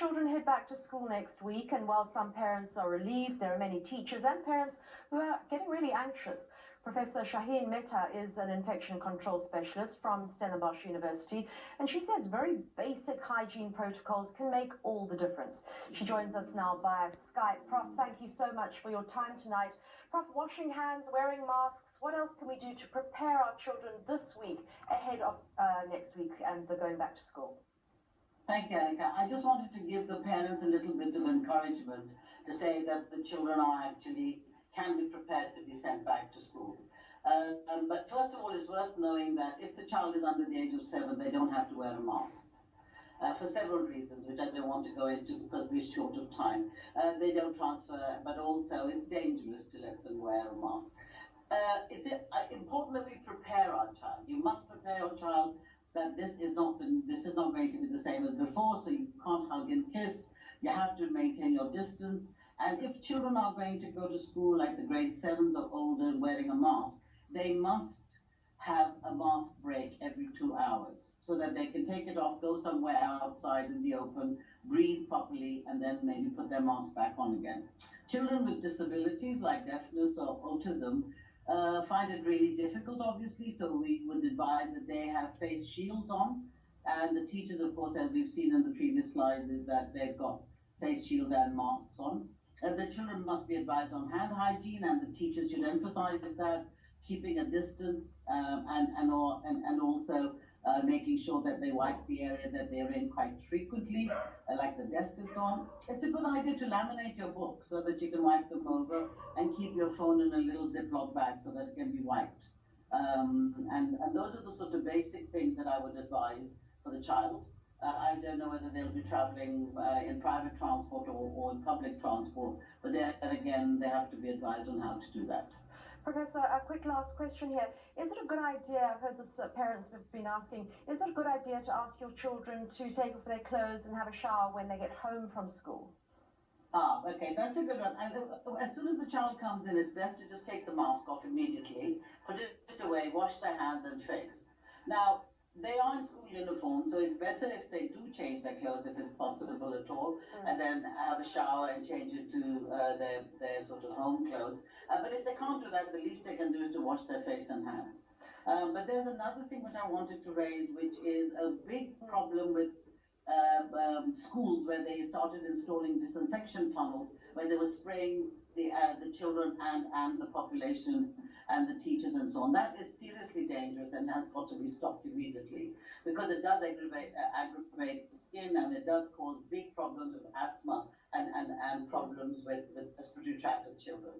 Children head back to school next week, and while some parents are relieved, there are many teachers and parents who are getting really anxious. Professor Shaheen Mehta is an infection control specialist from Stellenbosch University, and she says very basic hygiene protocols can make all the difference. She joins us now via Skype. Prof, thank you so much for your time tonight. Prof, washing hands, wearing masks, what else can we do to prepare our children this week ahead of next week and the going back to school? Thank you, Annika. I just wanted to give the parents a little bit of encouragement to say that the children can be prepared to be sent back to school. But first of all, it's worth knowing that if the child is under the age of 7, they don't have to wear a mask. For several reasons, which I don't want to go into because we're short of time. They don't transfer, but also it's dangerous to let them wear a mask. It's important that we prepare our child. You must prepare your child that this is not going to be the same as before, so you can't hug and kiss. You have to maintain your distance. And if children are going to go to school, like the grade 7s or older, wearing a mask, they must have a mask break every 2 hours so that they can take it off, go somewhere outside in the open, breathe properly, and then maybe put their mask back on again. Children with disabilities like deafness or autism find it really difficult, obviously, so we would advise that they have face shields on. And the teachers, of course, as we've seen in the previous slide, is that they've got face shields and masks on. And the children must be advised on hand hygiene, and the teachers should emphasize that, keeping a distance and also making sure that they wipe the area that they're in quite frequently, like the desk and so on. It's a good idea to laminate your books so that you can wipe them over and keep your phone in a little Ziploc bag so that it can be wiped. And those are the sort of basic things that I would advise for the child. I don't know whether they'll be traveling in private transport or in public transport, but there again, they have to be advised on how to do that. Professor, a quick last question here. Is it a good idea, I've heard this parents have been asking, is it a good idea to ask your children to take off their clothes and have a shower when they get home from school? Okay, that's a good one. As soon as the child comes in, it's best to just take the mask off immediately, put it away, wash their hands and face. Now, they are in school uniform, so it's better if they do change their clothes, if it's possible at all, and then have a shower and change it to their sort of home clothes. But if they can't do that, the least they can do is to wash their face and hands. But there's another thing which I wanted to raise, which is a big problem with schools where they started installing disinfection tunnels, where they were spraying the children and the population and the teachers and so on. That is seriously dangerous and has got to be stopped immediately, because it does aggravate the skin, and it does cause big problems with asthma and problems with respiratory tract of children.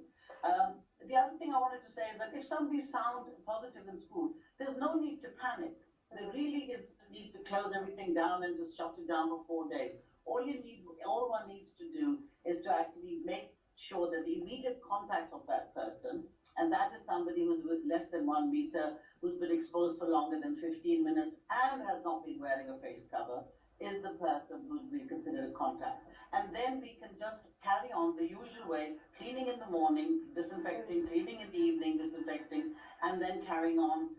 The other thing I wanted to say is that if somebody's found positive in school, there's no need to panic. There really is the need to close everything down and just shut it down for 4 days. All one needs to do is to actually make sure that the immediate contacts of that person, and that is somebody who's with less than 1 meter, who's been exposed for longer than 15 minutes and has not been wearing a face cover, is the person who would be considered a contact. And then we can just carry on the usual way, cleaning in the morning, disinfecting, cleaning in the evening, disinfecting, and then carrying on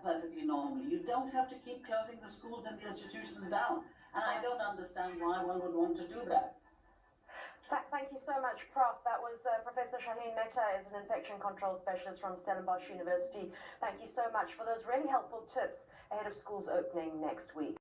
perfectly normally. You don't have to keep closing the schools and the institutions down. And I don't understand why one would want to do that. Thank you so much, Prof. That was Professor Shaheen Mehta, is an infection control specialist from Stellenbosch University. Thank you so much for those really helpful tips ahead of schools opening next week.